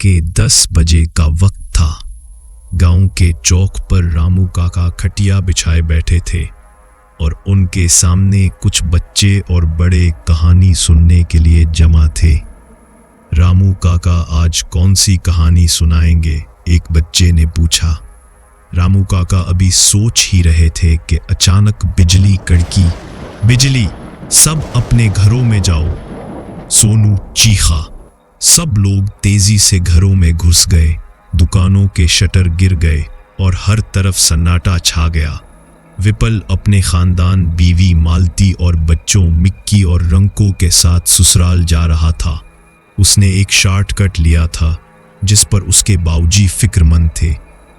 के 10 बजे का वक्त था। गांव के चौक पर रामू काका खटिया बिछाए बैठे थे और उनके सामने कुछ बच्चे और बड़े कहानी सुनने के लिए जमा थे। रामू काका आज कौन सी कहानी सुनाएंगे? एक बच्चे ने पूछा। रामू काका अभी सोच ही रहे थे कि अचानक बिजली कड़की। बिजली, सब अपने घरों में जाओ, सोनू चीखा। सब लोग तेजी से घरों में घुस गए। दुकानों के शटर गिर गए और हर तरफ सन्नाटा छा गया। विपल अपने खानदान, बीवी मालती और बच्चों मिक्की और रंको के साथ ससुराल जा रहा था। उसने एक शॉर्टकट लिया था जिस पर उसके बाऊजी फिक्रमंद थे।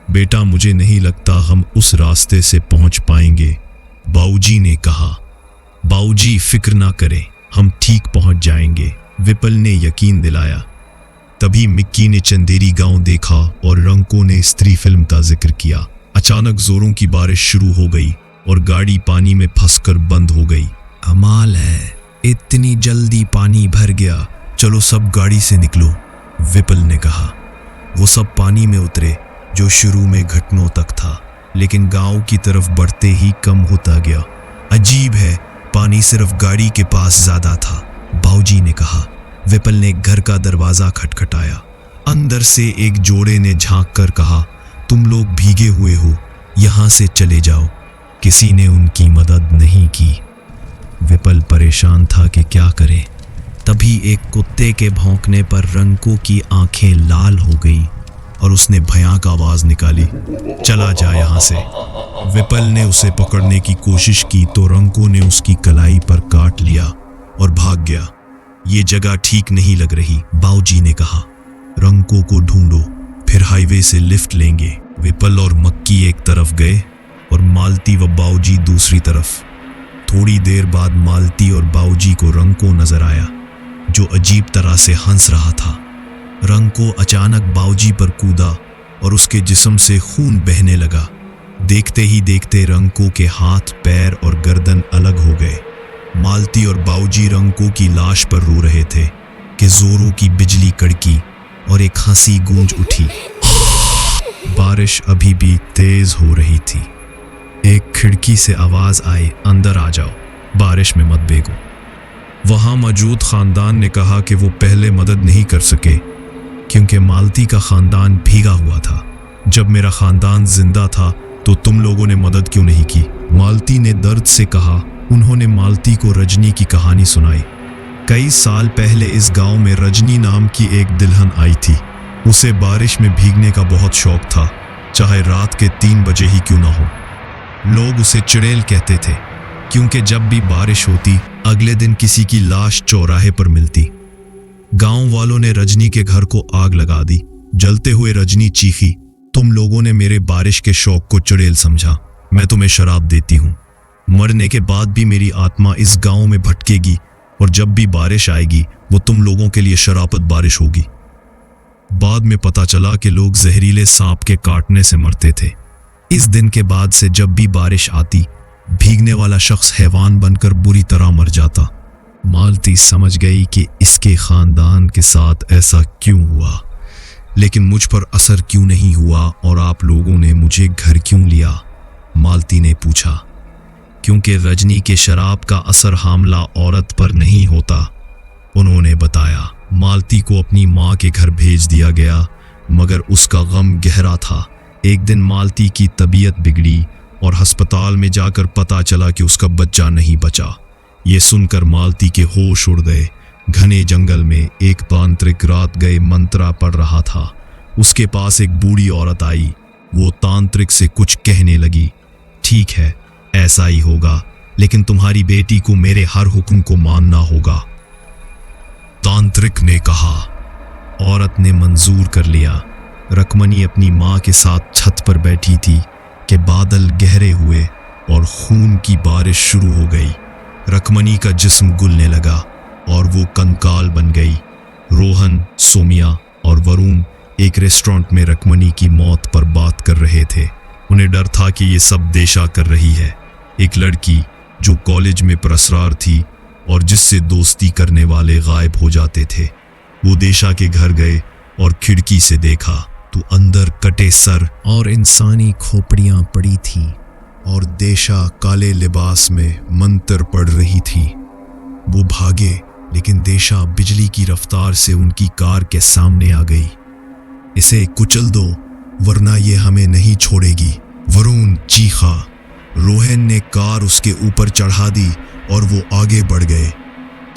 बेटा, मुझे नहीं लगता हम उस रास्ते से पहुंच पाएंगे, बाऊजी ने कहा। बाऊजी फिक्र ना करें, हम ठीक पहुंच जाएंगे, विपल ने यकीन दिलाया। तभी मिक्की ने चंदेरी गांव देखा और रंको ने स्त्री फिल्म का जिक्र किया। अचानक जोरों की बारिश शुरू हो गई और गाड़ी पानी में फंसकर बंद हो गई। कमाल है, इतनी जल्दी पानी भर गया। चलो सब गाड़ी से निकलो, विपल ने कहा। वो सब पानी में उतरे जो शुरू में घुटनों तक था, लेकिन गांव की तरफ बढ़ते ही कम होता गया। अजीब है, पानी सिर्फ गाड़ी के पास ज्यादा था, बाऊजी ने कहा। विपल ने घर का दरवाजा खटखटाया। अंदर से एक जोड़े ने झांक कर कहा, तुम लोग भीगे हुए हो, यहां से चले जाओ। किसी ने उनकी मदद नहीं की। विपल परेशान था कि क्या करे। तभी एक कुत्ते के भौंकने पर रंको की आंखें लाल हो गई और उसने भयानक आवाज निकाली, चला जा यहां से। विपल ने उसे पकड़ने की कोशिश की तो रंको ने उसकी कलाई पर काट लिया और भाग गया। ये जगह ठीक नहीं लग रही, बाऊजी ने कहा। रंको को ढूंढो, फिर हाईवे से लिफ्ट लेंगे। विपल और मक्की एक तरफ गए और मालती व बाऊजी दूसरी तरफ। थोड़ी देर बाद मालती और बाऊजी को रंको नजर आया जो अजीब तरह से हंस रहा था। रंको अचानक बाऊजी पर कूदा और उसके जिस्म से खून बहने लगा। देखते ही देखते रंको के हाथ, पैर और गर्दन अलग हो गए। मालती और बाऊजी रंको की लाश पर रो रहे थे कि जोरों की बिजली कड़की और एक हंसी गूंज उठी। बारिश अभी भी तेज हो रही थी। एक खिड़की से आवाज आई, अंदर आ जाओ, बारिश में मत भीगो। वहां मौजूद खानदान ने कहा कि वो पहले मदद नहीं कर सके क्योंकि मालती का खानदान भीगा हुआ था। जब मेरा खानदान जिंदा था तो तुम लोगों ने मदद क्यों नहीं की? मालती ने दर्द से कहा। उन्होंने मालती को रजनी की कहानी सुनाई। कई साल पहले इस गांव में रजनी नाम की एक दुल्हन आई थी। उसे बारिश में भीगने का बहुत शौक था, चाहे रात के 3 बजे ही क्यों ना हो। लोग उसे चुड़ैल कहते थे क्योंकि जब भी बारिश होती अगले दिन किसी की लाश चौराहे पर मिलती। गांव वालों ने रजनी के घर को आग लगा दी। जलते हुए रजनी चीखी, तुम लोगों ने मेरे बारिश के शौक को चुड़ैल समझा, मैं तुम्हें शराब देती हूँ। मरने के बाद भी मेरी आत्मा इस गांव में भटकेगी और जब भी बारिश आएगी वो तुम लोगों के लिए शराबत बारिश होगी। बाद में पता चला कि लोग जहरीले सांप के काटने से मरते थे। इस दिन के बाद से जब भी बारिश आती भीगने वाला शख्स हैवान बनकर बुरी तरह मर जाता। मालती समझ गई कि इसके खानदान के साथ ऐसा क्यों हुआ, लेकिन मुझ पर असर क्यों नहीं हुआ और आप लोगों ने मुझे घर क्यों लिया? मालती ने पूछा। क्योंकि रजनी के शराब का असर हामला औरत पर नहीं होता, उन्होंने बताया। मालती को अपनी माँ के घर भेज दिया गया मगर उसका गम गहरा था। एक दिन मालती की तबीयत बिगड़ी और अस्पताल में जाकर पता चला कि उसका बच्चा नहीं बचा। ये सुनकर मालती के होश उड़ गए। घने जंगल में एक तांत्रिक रात गए मंत्रा पढ़ रहा था। उसके पास एक बूढ़ी औरत आई। वो तांत्रिक से कुछ कहने लगी, ठीक है ऐसा ही होगा, लेकिन तुम्हारी बेटी को मेरे हर हुक्म को मानना होगा, तांत्रिक ने कहा। औरत ने मंजूर कर लिया। रकमनी अपनी माँ के साथ छत पर बैठी थी कि बादल गहरे हुए और खून की बारिश शुरू हो गई। रकमनी का जिस्म गुलने लगा और वो कंकाल बन गई। रोहन, सोमिया और वरुण एक रेस्टोरेंट में रकमनी की मौत पर बात कर रहे थे। उन्हें डर था कि ये सब देशा कर रही है। एक लड़की जो कॉलेज में परस्रार थी और जिससे दोस्ती करने वाले गायब हो जाते थे, वो देशा के घर गए और खिड़की से देखा तो अंदर कटे सर और इंसानी खोपड़ियां पड़ी थी और देशा काले लिबास में मंत्र पढ़ रही थी। वो भागे, लेकिन देशा बिजली की रफ्तार से उनकी कार के सामने आ गई। इसे कुचल दो, वरना ये हमें नहीं छोड़ेगी, वरुण चीखा। रोहन ने कार उसके ऊपर चढ़ा दी और वो आगे बढ़ गए।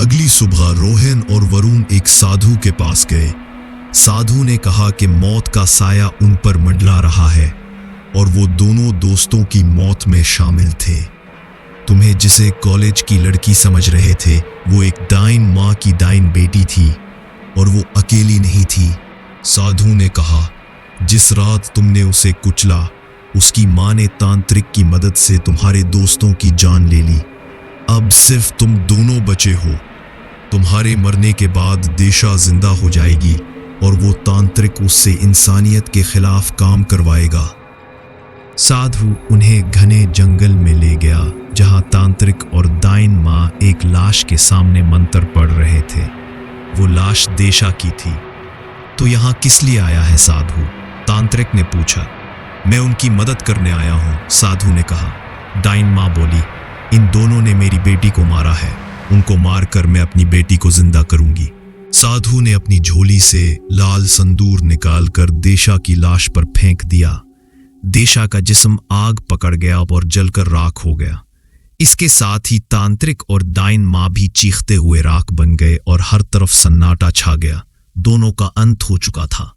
अगली सुबह रोहन और वरुण एक साधु के पास गए। साधु ने कहा कि मौत का साया उन पर मंडला रहा है और वो दोनों दोस्तों की मौत में शामिल थे। तुम्हें जिसे कॉलेज की लड़की समझ रहे थे, वो एक डाइन माँ की डाइन बेटी थी और वो अकेली नहीं थी। साधु ने कहा, जिस रात तुमने उसे कुचला, उसकी माँ ने तांत्रिक की मदद से तुम्हारे दोस्तों की जान ले ली। अब सिर्फ तुम दोनों बचे हो। तुम्हारे मरने के बाद देशा जिंदा हो जाएगी और वो तांत्रिक उससे इंसानियत के खिलाफ काम करवाएगा। साधु उन्हें घने जंगल में ले गया, जहां तांत्रिक और डाइन माँ एक लाश के सामने मंत्र पढ़ रहे थे। वो लाश देशा की थी। तो यहाँ किस लिए आया है साधु? तांत्रिक ने पूछा। मैं उनकी मदद करने आया हूँ, साधु ने कहा। डाइन माँ बोली, इन दोनों ने मेरी बेटी को मारा है, उनको मारकर मैं अपनी बेटी को जिंदा करूंगी। साधु ने अपनी झोली से लाल संदूर निकालकर देशा की लाश पर फेंक दिया। देशा का जिस्म आग पकड़ गया और जलकर राख हो गया। इसके साथ ही तांत्रिक और डाइन माँ भी चीखते हुए राख बन गए और हर तरफ सन्नाटा छा गया। दोनों का अंत हो चुका था।